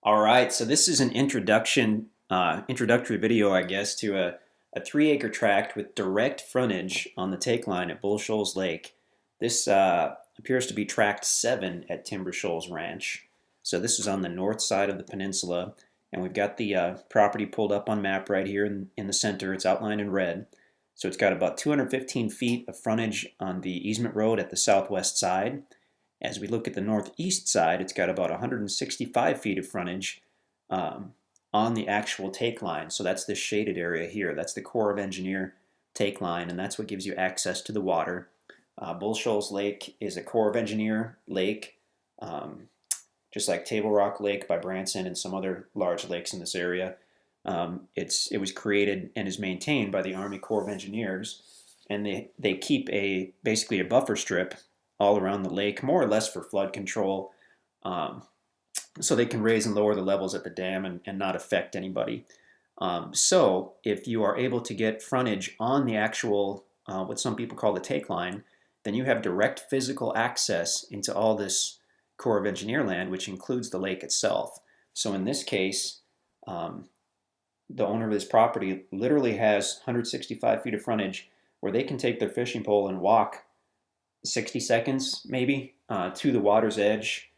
All right, so this is an introductory video, I guess, to a 3-acre tract with direct frontage on the take line at Bull Shoals Lake. This appears to be tract 7 at Timber Shoals Ranch. So this is on the north side of the peninsula, and we've got the property pulled up on map right here in the center. It's outlined in red. So it's got about 215 feet of frontage on the easement road at the southwest side. As we look at the northeast side, it's got about 165 feet of frontage on the actual take line. So that's this shaded area here. That's the Corps of Engineer take line, and that's what gives you access to the water. Bull Shoals Lake is a Corps of Engineer lake, just like Table Rock Lake by Branson and some other large lakes in this area. It was created and is maintained by the Army Corps of Engineers, and they keep basically a buffer strip all around the lake, more or less for flood control, so they can raise and lower the levels at the dam and not affect anybody. So if you are able to get frontage on the actual, what some people call the take line, then you have direct physical access into all this Corps of Engineer land, which includes the lake itself. So in this case, the owner of this property literally has 165 feet of frontage where they can take their fishing pole and walk 60 seconds maybe to the water's edge,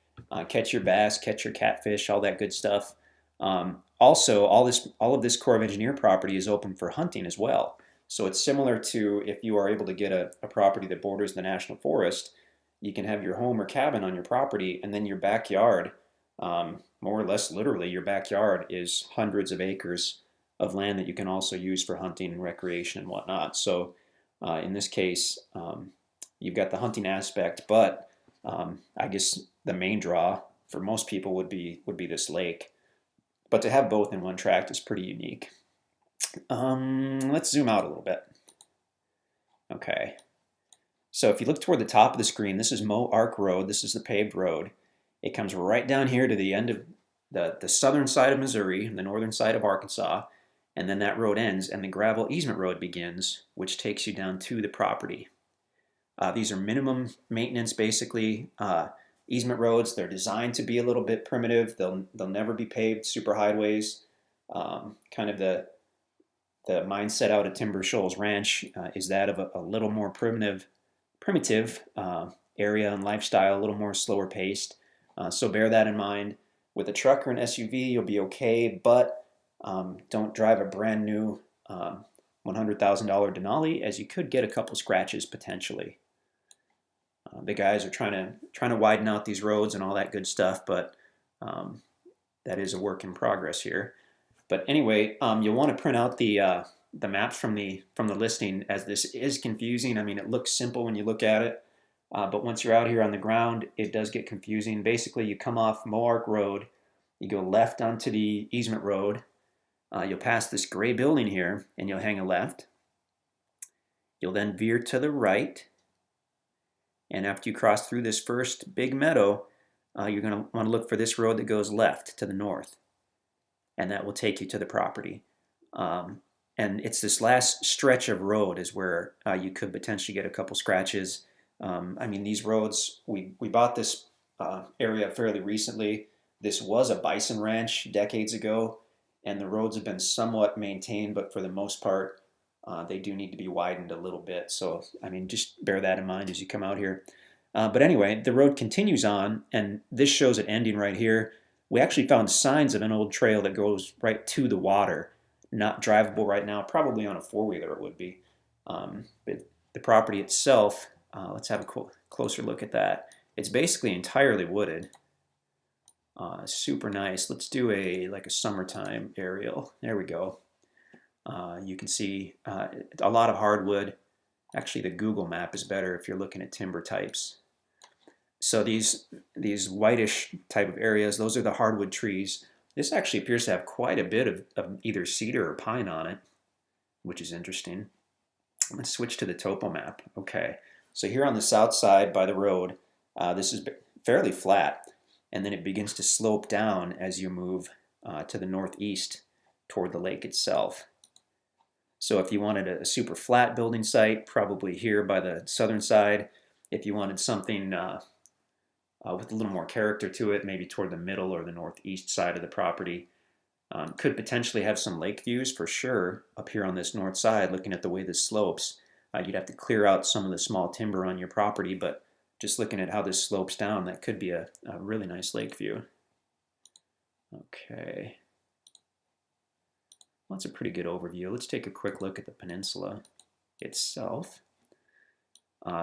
catch your bass, catch your catfish, all that good stuff. Also, all of this Corps of Engineer property is open for hunting as well. So it's similar to if you are able to get a property that borders the national forest, you can have your home or cabin on your property, and then your backyard, more or less literally your backyard, is hundreds of acres of land that you can also use for hunting and recreation and whatnot. So in this case, you've got the hunting aspect, but I guess the main draw for most people would be this lake. But to have both in one tract is pretty unique. Let's zoom out a little bit. Okay. So if you look toward the top of the screen, this is Moe Ark Road. This is the paved road. It comes right down here to the end of the southern side of Missouri and the northern side of Arkansas. And then that road ends, and the gravel easement road begins, which takes you down to the property. These are minimum maintenance, basically, easement roads. They're designed to be a little bit primitive. They'll never be paved super highways. Kind of the mindset out at Timber Shoals Ranch is that of a little more primitive area and lifestyle, a little more slower paced. So bear that in mind. With a truck or an SUV, you'll be okay, but don't drive a brand new $100,000 Denali, as you could get a couple scratches potentially. The guys are trying to widen out these roads and all that good stuff, but that is a work in progress here. But anyway, you'll want to print out the maps from the listing, as this is confusing. I mean, it looks simple when you look at it, but once you're out here on the ground, it does get confusing. Basically, you come off Moe Ark Road, you go left onto the easement road. You'll pass this gray building here, and you'll hang a left. You'll then veer to the right. And after you cross through this first big meadow, you're going to want to look for this road that goes left to the north. And that will take you to the property. And it's this last stretch of road is where you could potentially get a couple scratches. I mean, these roads, we bought this area fairly recently. This was a bison ranch decades ago, and the roads have been somewhat maintained, but for the most part, they do need to be widened a little bit. So, I mean, just bear that in mind as you come out here. But anyway, the road continues on, and this shows it ending right here. We actually found signs of an old trail that goes right to the water. Not drivable right now. Probably on a four-wheeler it would be. But the property itself, let's have a closer look at that. It's basically entirely wooded. Super nice. Let's do like a summertime aerial. There we go. You can see a lot of hardwood. Actually, the Google map is better if you're looking at timber types. So these whitish type of areas, those are the hardwood trees. This actually appears to have quite a bit of either cedar or pine on it, which is interesting. Let's switch to the topo map. Okay, so here on the south side by the road, this is fairly flat, and then it begins to slope down as you move to the northeast toward the lake itself. So if you wanted a super flat building site, probably here by the southern side. If you wanted something with a little more character to it, maybe toward the middle or the northeast side of the property. Could potentially have some lake views for sure up here on this north side, looking at the way this slopes. You'd have to clear out some of the small timber on your property, but just looking at how this slopes down, that could be a really nice lake view. Okay. Well, that's a pretty good overview. Let's take a quick look at the peninsula itself.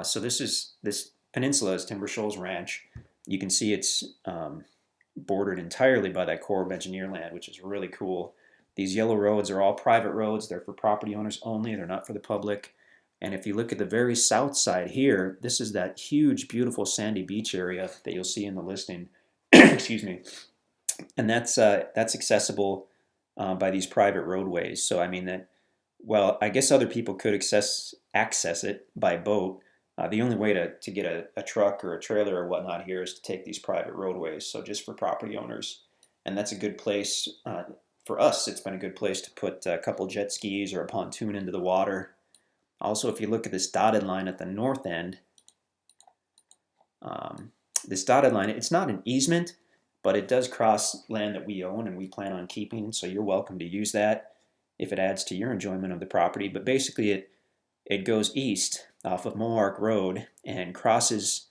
So this peninsula is Timber Shoals Ranch. You can see it's bordered entirely by that Corps of Engineer land, which is really cool. These yellow roads are all private roads. They're for property owners only. They're not for the public. And if you look at the very south side here, this is that huge, beautiful sandy beach area that you'll see in the listing. Excuse me. And that's accessible by these private roadways. So I mean well, I guess other people could access it by boat. The only way to get a truck or a trailer or whatnot here is to take these private roadways, so just for property owners. And that's a good place, for us, it's been a good place to put a couple jet skis or a pontoon into the water. Also, if you look at this dotted line at the north end, this dotted line, it's not an easement, but it does cross land that we own and we plan on keeping, so you're welcome to use that if it adds to your enjoyment of the property. But basically it goes east off of Mohawk Road and crosses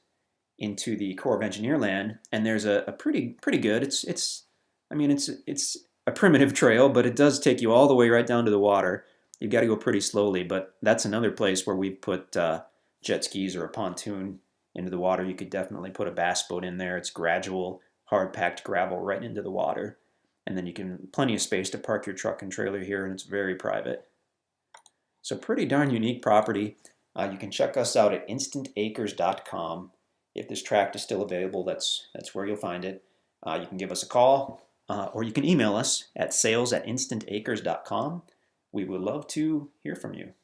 into the Corps of Engineer land, and there's a pretty good, it's a primitive trail, but it does take you all the way right down to the water. You've got to go pretty slowly, but that's another place where we've put jet skis or a pontoon into the water. You could definitely put a bass boat in there. It's gradual, hard-packed gravel right into the water, and then you can plenty of space to park your truck and trailer here, and it's very private. So pretty darn unique property. You can check us out at InstantAcres.com. If this tract is still available, that's where you'll find it. You can give us a call, or you can email us at sales@instantacres.com. We would love to hear from you.